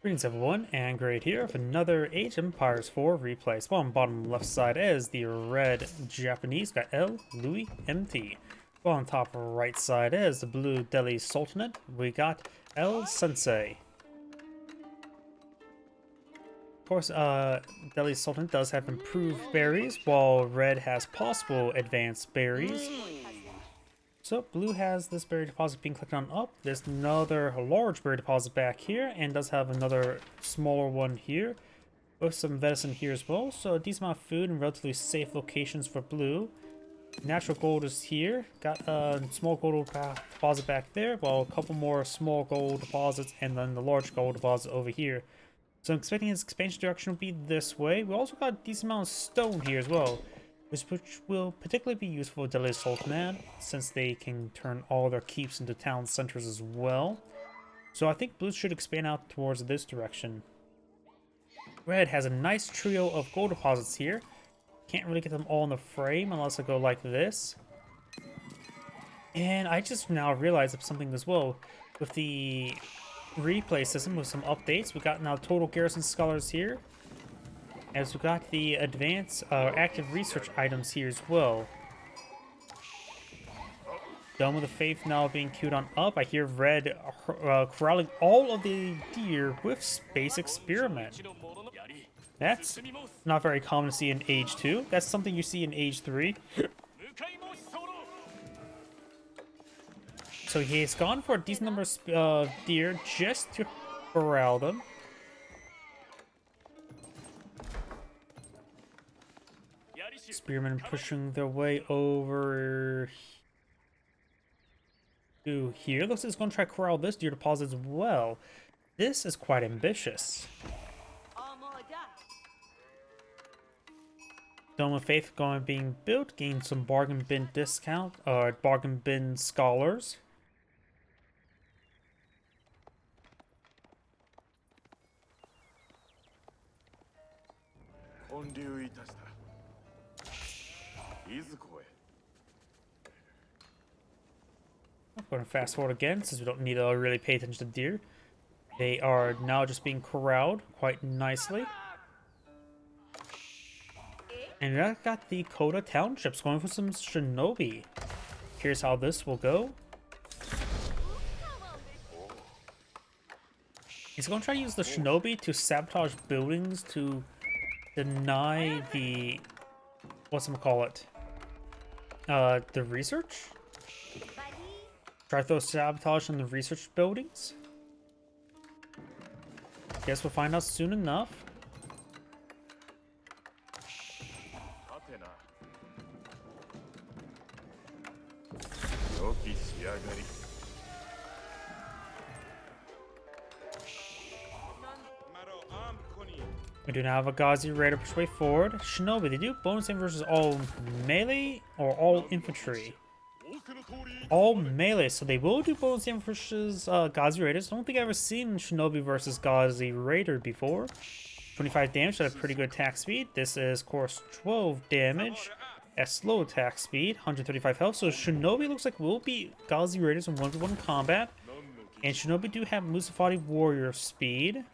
Greetings everyone, and Great here with another Age of Empires 4 replay. So on bottom left side is the red Japanese, got El.loueMT. On top right side is the blue Delhi Sultanate, we got Sensei. Of course, Delhi Sultanate does have improved berries, while red has possible advanced berries. So blue has this berry deposit being clicked on up. There's another large berry deposit back here, and does have another smaller one here, with some medicine here as well. So a decent amount of food and relatively safe locations for blue. Natural gold is here. Got a small gold deposit back there, while a couple more small gold deposits, and then the large gold deposit over here. So I'm expecting his expansion direction will be this way. We also got a decent amount of stone here as well, which will particularly be useful for Delhi Sultanate, since they can turn all their keeps into town centers as well. So I think blue should expand out towards this direction. Red has a nice trio of gold deposits here. Can't really get them all in the frame unless I go like this. And I just now realized something as well. With the replay system, with some updates, we got now total garrison scholars here, as we got the advanced active research items here as well. Dome of the Faith now being queued on up. I hear red corralling all of the deer with Space Experiment. That's not very common to see in Age 2. That's something you see in Age 3. So he's gone for a decent number of deer just to corral them. Spearmen pushing their way over to here. Looks like it's going to try to corral this deer deposit as well. This is quite ambitious. Dome of Faith being built, gain some bargain bin discount, bargain bin scholars. I'm going to fast forward again, since we don't need to really pay attention to deer. They are now just being corralled quite nicely. And I got the Kota townships going for some shinobi. Here's how this will go. He's going to try to use the shinobi to sabotage buildings to deny the... whatchamacallit? The research? Try to throw sabotage on the research buildings? Guess we'll find out soon enough. We do now have a Ghazi Raider push way forward. Shinobi, they do bonus aim versus all melee or all infantry. All melee, so they will do bonus aim versus Ghazi Raiders. I don't think I've ever seen Shinobi versus Ghazi Raider before. 25 damage at a pretty good attack speed. This is, of course, 12 damage at slow attack speed, 135 health. So Shinobi looks like will beat Ghazi Raiders in 1v1 combat. And Shinobi do have Musafati Warrior speed.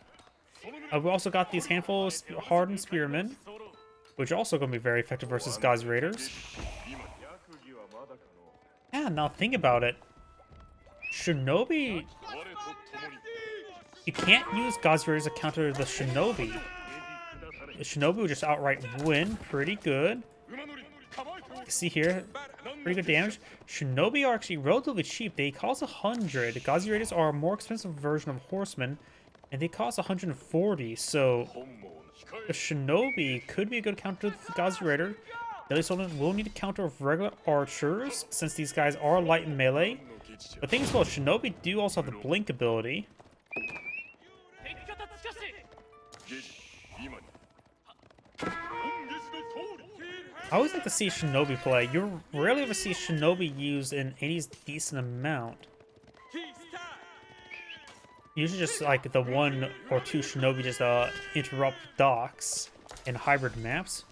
We also got these handful of hardened spearmen, which are also going to be very effective versus Ghazi Raiders. Yeah, now think about it. Shinobi... You can't use Ghazi Raiders to counter the Shinobi. The Shinobi will just outright win. Pretty good. See here, pretty good damage. Shinobi are actually relatively cheap. They cost 100. Ghazi Raiders are a more expensive version of horsemen, and they cost 140. So the Shinobi could be a good counter to the Ghazi Raider. Delhi Sultanate will need to counter with regular archers, since these guys are light in melee. The thing is, well, Shinobi do also have the blink ability. I always like to see Shinobi play. You rarely ever see Shinobi used in any decent amount. Usually just like the one or two Shinobi just interrupt docks in hybrid maps.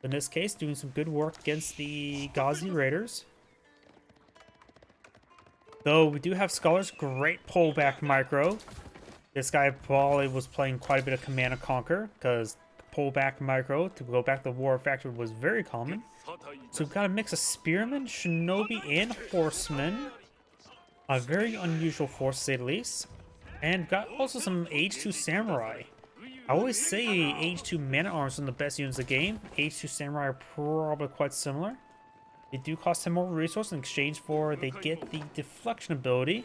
In this case, doing some good work against the Ghazi Raiders. Though we do have Scholars, great pullback micro. This guy probably was playing quite a bit of Command and Conquer, because pullback micro to go back to War Factory was very common. So we've got a mix of Spearmen, Shinobi, and Horsemen. A very unusual force, to say the least. And got also some Age 2 Samurai. I always say Age 2 Man-at-Arms are the best units of the game. Age 2 Samurai are probably quite similar. They do cost 10 more resources in exchange for they get the deflection ability,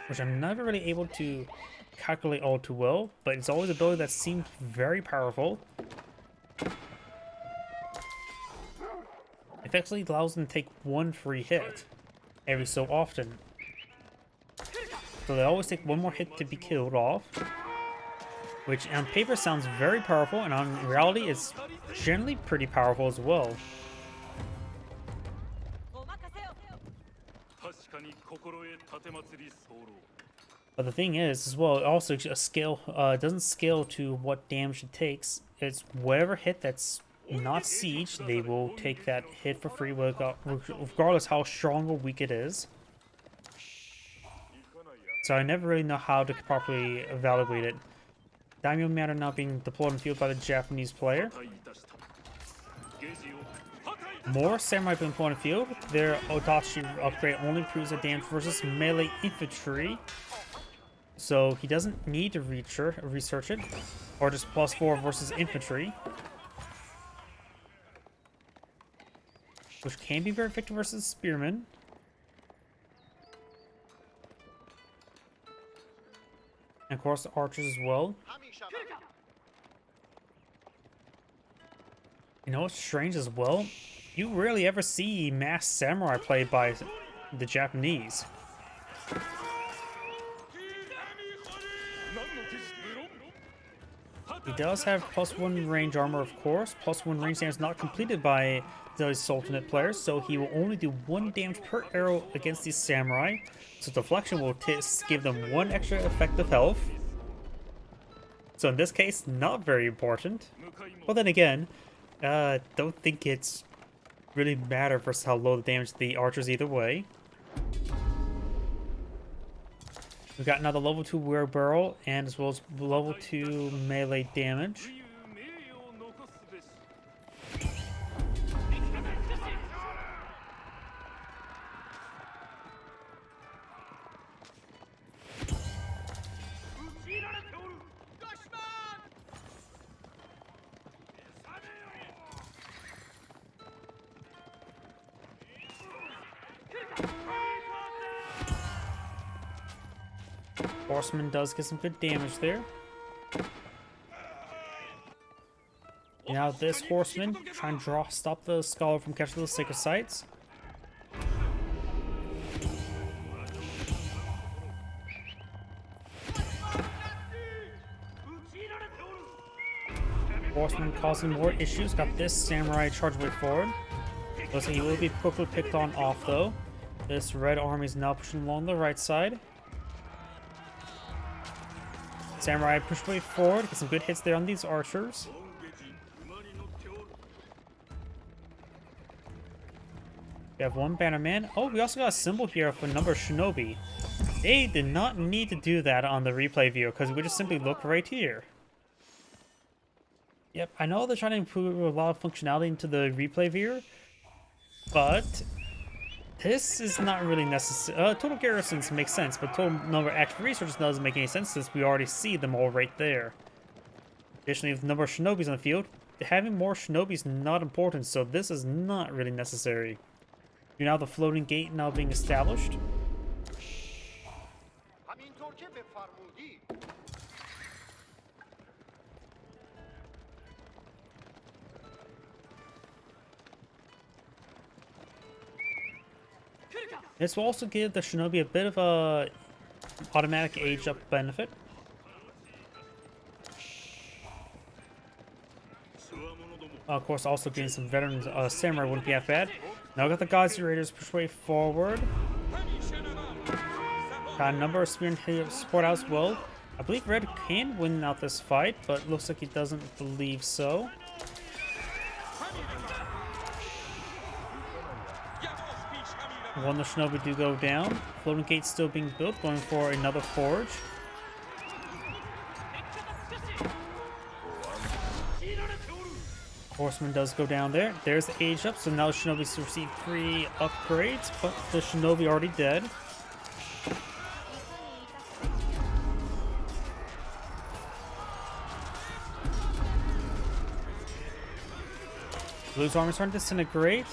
which I'm never really able to calculate all too well, but it's always an ability that seems very powerful. It actually allows them to take one free hit every so often. So they always take one more hit to be killed off, which on paper sounds very powerful, and on reality it's generally pretty powerful as well. But the thing is, as well, it also doesn't scale to what damage it takes. It's whatever hit that's not siege, they will take that hit for free, regardless how strong or weak it is. So I never really know how to properly evaluate it. Daimyo Men are now being deployed in the field by the Japanese player. More samurai being deployed in the field. Their Odachi upgrade only improves the damage versus melee infantry. So he doesn't need to research it. Or just +4 versus infantry. Which can be very effective versus spearmen. And of course the archers as well. You know what's strange as well? You rarely ever see masked samurai played by the Japanese. He does have +1 range armor, of course. +1 range damage not completed by the Sultanate players, so he will only do 1 damage per arrow against these samurai. So deflection will give them 1 extra effective health. So in this case, not very important. But then again, don't think it's really matter versus how low the damage the archers either way. We've got another level 2 wheelbarrow, and as well as level 2 melee damage. Horseman does get some good damage there. Now this horseman trying to stop the scholar from catching the sacred sites. Horseman causing more issues. Got this samurai charge way forward. Looks like he will be quickly picked on off though. This red army is now pushing along the right side. Samurai push way forward, get some good hits there on these archers. We have 1 bannerman. Oh, we also got a symbol here for number shinobi. They did not need to do that on the replay view because we just simply look right here. Yep, I know they're trying to improve a lot of functionality into the replay viewer, but this is not really necessary. Total garrisons makes sense, but total number of active researchers doesn't make any sense since we already see them all right there. Additionally, with the number of shinobis on the field, having more shinobi is not important, so this is not really necessary. You're now the floating gate now being established. This will also give the shinobi a bit of a automatic age up benefit. Of course, also getting some veteran samurai wouldn't be that bad. Now we got the Gazi Raiders push way forward. Got a number of spearmen here support out as well. I believe Red can win out this fight, but looks like he doesn't believe so. One of the shinobi do go down. Floating gate still being built, going for another forge. Horseman does go down there. There's the age up, so now shinobi's receive 3 upgrades, but the shinobi already dead. Blue's armor starting to disintegrate.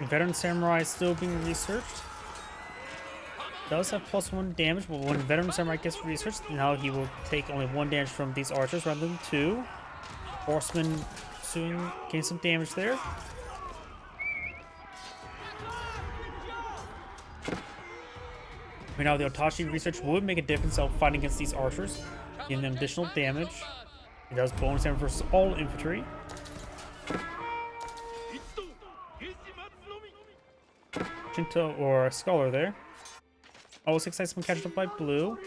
Veteran Samurai is still being researched. Does have +1 damage, but when Veteran Samurai gets researched, now he will take only 1 damage from these archers rather than 2. Horseman soon gain some damage there. Right now, the Otachi research would make a difference of fighting against these archers, giving them additional damage. It does bonus damage versus all infantry. Shinto or Scholar there. Oh, 6 has been catched up by Blue.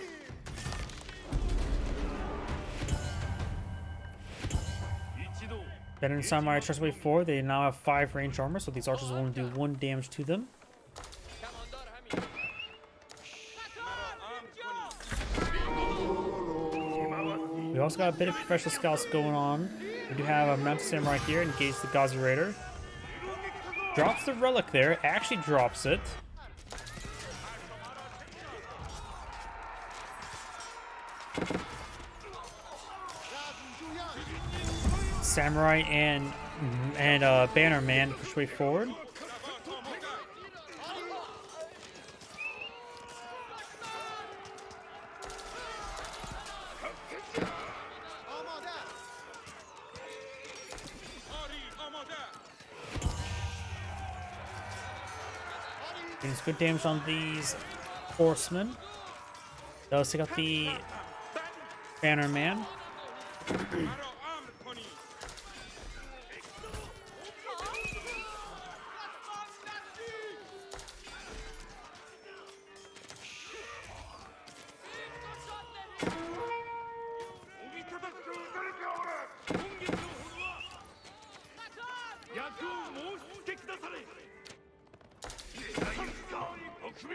Veteran Samurai Trust Wave 4, they now have 5 range armor, so these archers will only do 1 damage to them. We also got a bit of professional scouts going on. We do have a Mounted Samurai here, engage the Gazi Raider. Drops the relic there, actually drops it. Samurai and Banner Man push way forward. Does good damage on these horsemen. Does take out the Banner Man.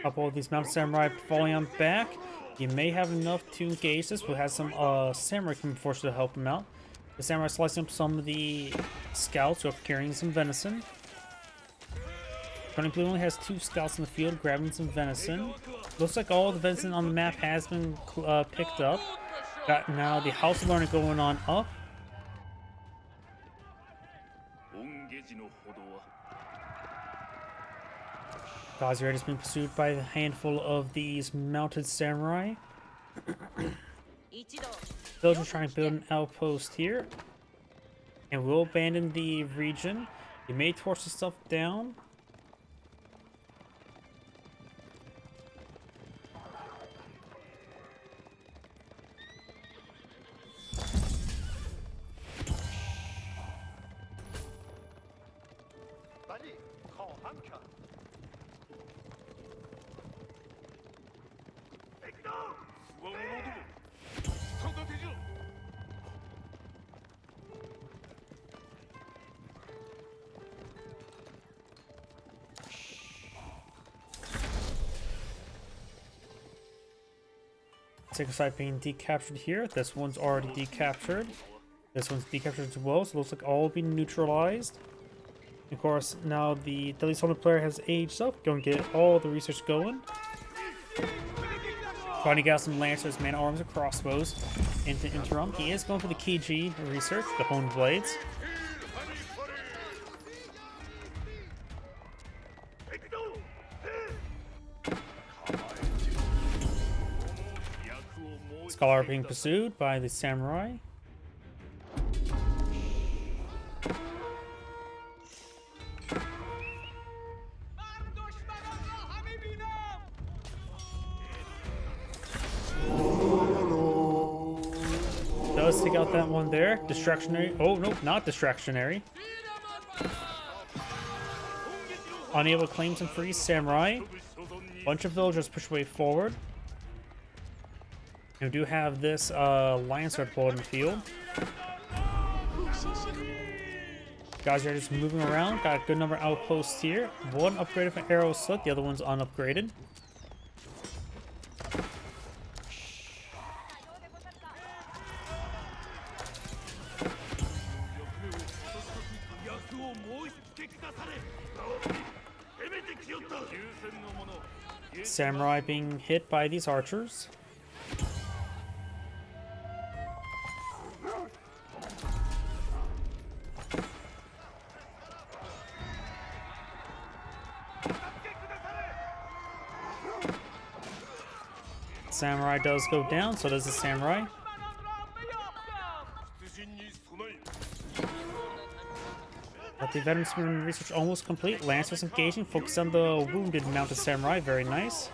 Couple of these Mounted Samurai falling on back. You may have enough to engage this. We'll have some Samurai coming forward to help him out. The Samurai slicing up some of the scouts who are carrying some venison. Turning Blue only has 2 scouts in the field grabbing some venison. Looks like all the venison on the map has been picked up. Got now the House of Learning going on up. Gazi Raider is being pursued by a handful of these mounted samurai. Villagers trying to build an outpost here. And we'll abandon the region. You may torch the stuff down. Second side being decaptured here. This one's already decaptured. This one's decaptured as well, so it looks like all will be neutralized. Of course, now the Deadly Sultanate player has aged up. Go and get all the research going. Finding out some lancers, man arms, and crossbows into interim. He is going for the Kiji research, the honed blades. Scholar being pursued by the samurai. Does take out that one there. Distractionary. Oh, no, not distractionary. Unable to claim some free samurai. Bunch of villagers push way forward. And we do have this Lion Sword pulled in the field. Guys are just moving around. Got a good number of outposts here. One upgraded for arrow slit, the other one's unupgraded. Samurai being hit by these archers. Samurai does go down, so does the samurai. Got the veteran spearman research almost complete. Lancers engaging, focus on the wounded mounted samurai, very nice.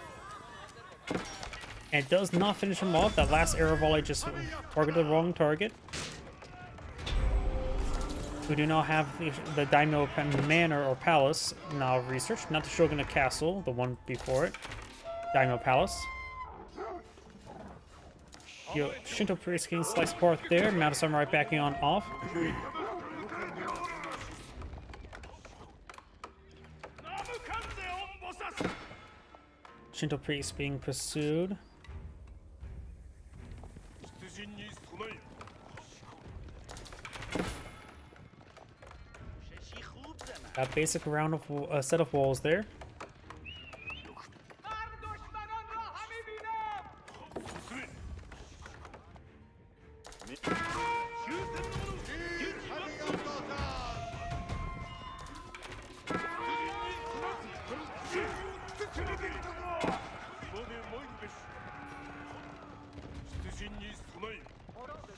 And it does not finish him off. That last arrow volley just targeted the wrong target. We do now have the Daimyo Manor or Palace now researched, not the Shogunate Castle, the one before it. Daimyo Palace. Yo, Shinto priest getting sliced apart there. Mounted samurai backing on off. Shinto priest being pursued. A basic round of set of walls there.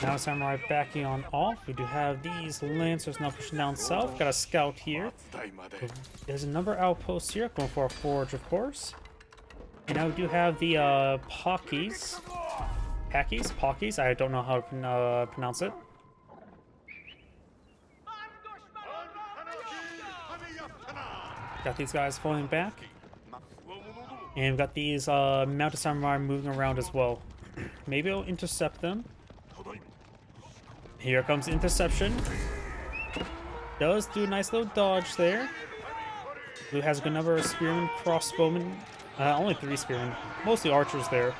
Now samurai backing on off. We do have these lancers now pushing down south. Got a scout here. There's a number of outposts here. Going for a forge, of course. And now we do have the Pockies. Pockies? I don't know how to pronounce it. Got these guys falling back. And we've got these mounted samurai moving around as well. Maybe I'll intercept them. Here comes interception. Does do a nice little dodge there. Blue has a good number of spearmen, crossbowmen. Only 3 spearmen. Mostly archers there.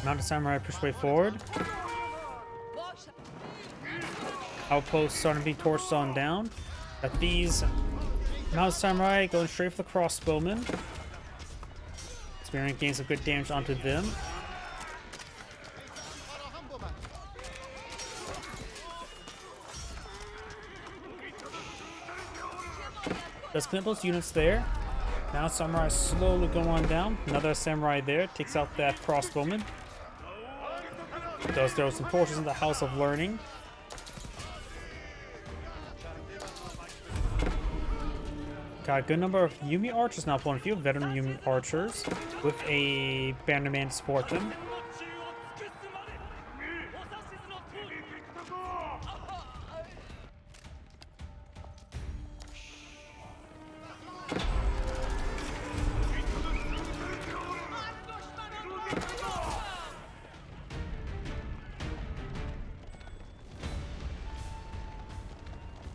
Mounted samurai push way forward. Outposts starting to be torched on down. Got these mounted samurai going straight for the crossbowmen. Spearman gains some good damage onto them. Does clean up those units there. Now samurai slowly going on down. Another samurai there takes out that crossbowman. Does throw some torches in the House of Learning. Got a good number of Yumi archers now pulling a few veteran Yumi archers with a bannerman to support them.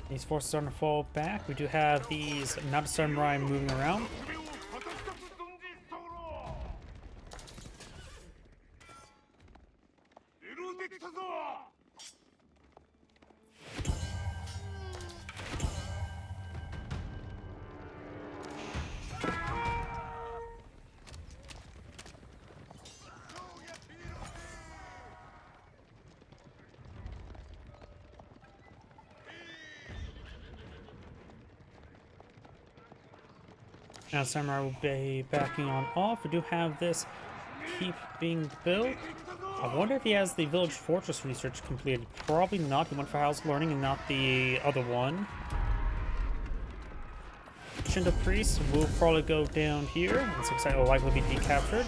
These forces starting to fall back. We do have these mounted samurai moving around. Now samurai will be backing on off. We do have this keep being built. I wonder if he has the village fortress research completed. Probably not. He went for House Learning and not the other one. Shinto priest will probably go down here. It's exciting, will likely be decaptured.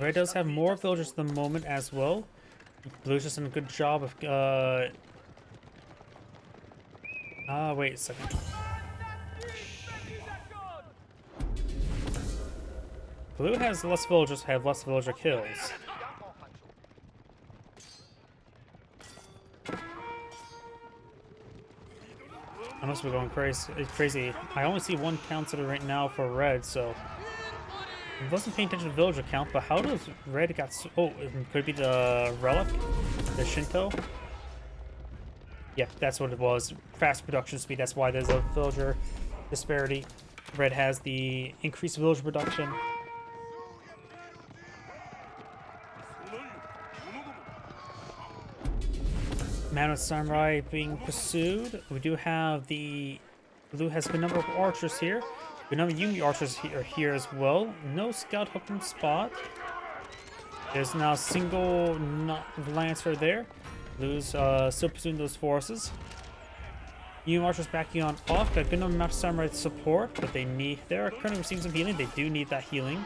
Red does have more villagers at the moment as well. Blue's just done a good job of wait a second. Blue has less villagers, have less villager kills. I must be going crazy. I only see one counter right now for red, so I wasn't paying attention to villager count. But how does red got? Oh, it could be the relic, the Shinto. Yep, that's what it was. Fast production speed. That's why there's a villager disparity. Red has the increased villager production. Man with Samurai being pursued. We do have the Blue has a good number of archers here. Good number of Yumi archers here as well. No scout hooked in spot. There's now a single lancer there. Blue's still pursuing those forces. Yumi archers backing on off. Got a good number of Samurai support, but they are currently receiving some healing. They do need that healing.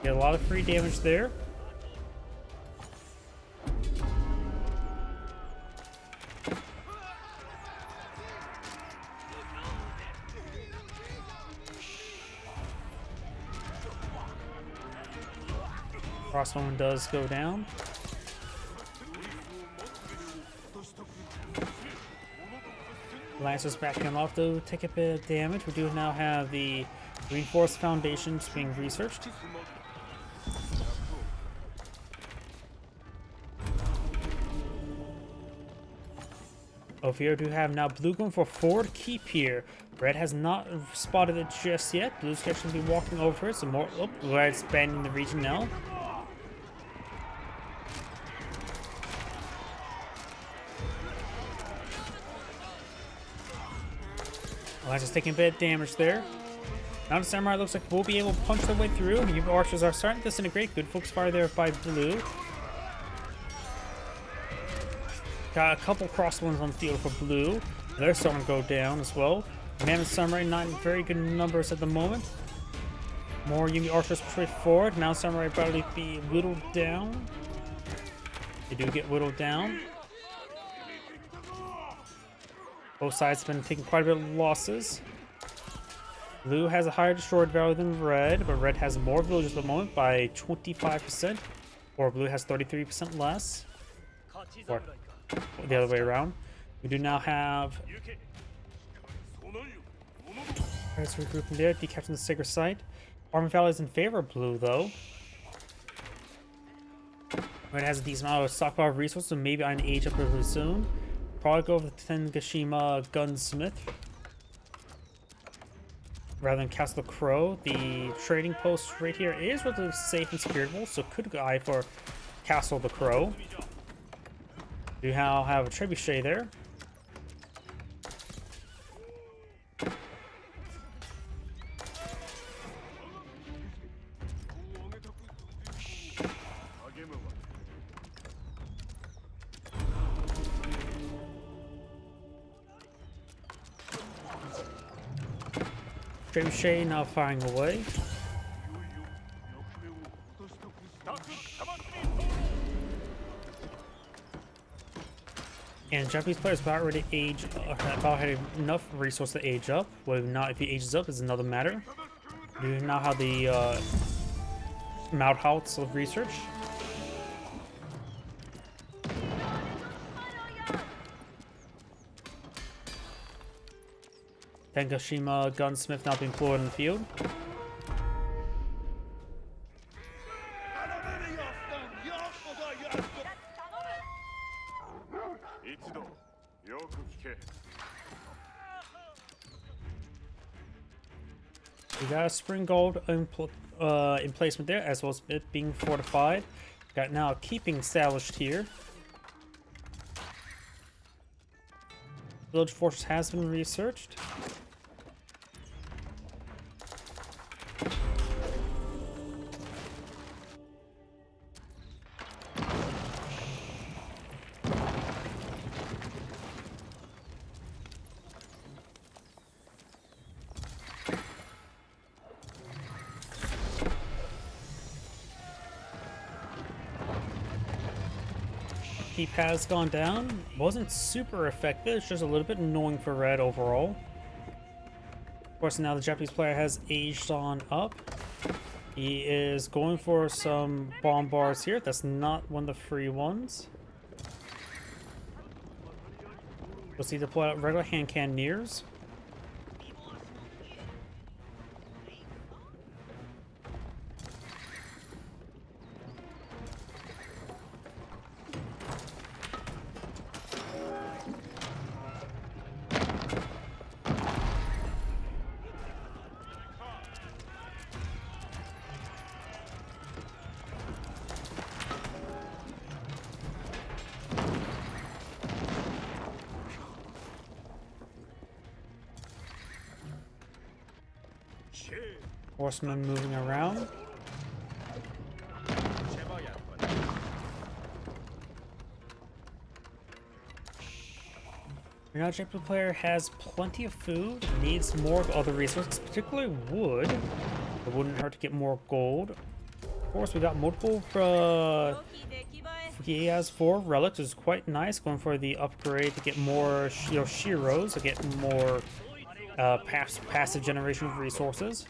Get a lot of free damage there. Crossbowman does go down. Lancers backing off though, take a bit of damage. We do now have the reinforced foundations being researched. Over here, we do have now Blue going for forward keep here. Red has not spotted it just yet. Blue's actually be walking over it. Some more. Oh, Red's expanding the region now. Lancers taking a bit of damage there. Now the Samurai looks like we'll be able to punch their way through. The archers are starting to disintegrate. Good focus fire there by Blue. Got a couple crossbows on the field for Blue. They're starting to go down as well. Man and Samurai not in very good numbers at the moment. More Yumi archers push forward. Now Samurai probably be whittled down. They do get whittled down. Both sides have been taking quite a bit of losses. Blue has a higher destroyed value than Red, but Red has more villages at the moment by 25%, or Blue has 33% less, or the other way around. We do now have... Let's regroup from there, decapturing the sacred site. Armor value is in favor of Blue, though. Red has a decent amount of stockpile resources, so maybe I can age up really soon. Probably go with the Tengashima Gunsmith rather than Castle Crow. The trading post right here is relatively safe and secureable, so could go for Castle the Crow. We now have a trebuchet there. Trebuchet now firing away. And Japanese players about ready to age, about had enough resource to age up. Whether or not if he ages up is another matter. We now have the Mouthouts of research. Tengashima Gunsmith now being deployed in the field. We got a spring gold in placement there, as well as it being fortified. Got now a keeping established here. Village fortress has been researched. upkeep has gone down. Wasn't super effective, it's just a little bit annoying for red overall. Of course, now the Japanese player has aged on up. He is going for some bombards here. That's not one of the free ones. We'll see deploy out regular hand cannoneers. Horsemen moving around. Now, Japanese player has plenty of food, needs more of other resources, particularly wood. It wouldn't hurt to get more gold. Of course, we got multiple. He has 4 relics, which is quite nice. Going for the upgrade to get more Shiros, to get more passive generation of resources.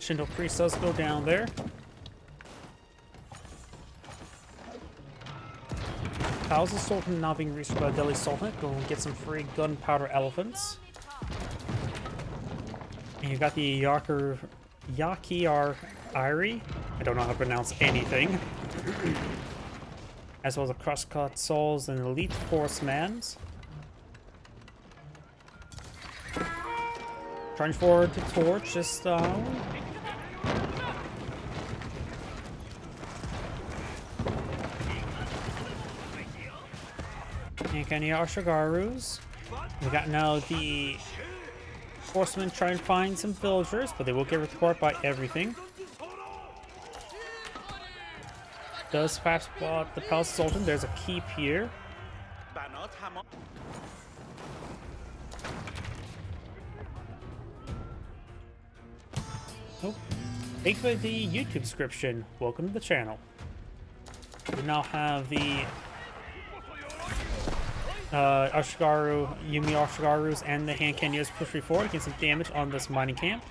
Shindo Priest does go down there. How's the Sultan now being reached by Delhi Sultanate? Go and get some free gunpowder elephants. And you got the Yakir Iri. I don't know how to pronounce anything. As well as the crosscut souls and elite horsemans. Trying forward to torch this and any Ashigarus. We got now the horsemen trying to find some villagers, but they will get report by everything. Does fast spot the Palace Sultan. There's a keep here. Oh, thanks for the YouTube subscription. Welcome to the channel. We now have the Yumi Ashigarus and the hand cannoneers pushing forward, getting some damage on this mining camp.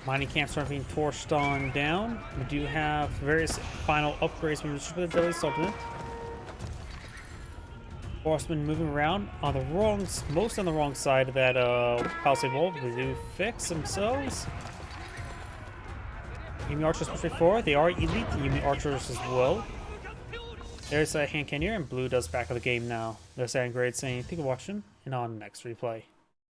Mining camps are being torched on down. We do have various final upgrades from the Delhi Sultanate. Horsemen moving around on the most on the wrong side of that palisade wall. They do fix themselves. Yumi archers pushing forward. They are elite Yumi archers as well. There's a hand cannoneer, and blue does back of the game now. They're saying great, saying thank you for watching, and on next replay.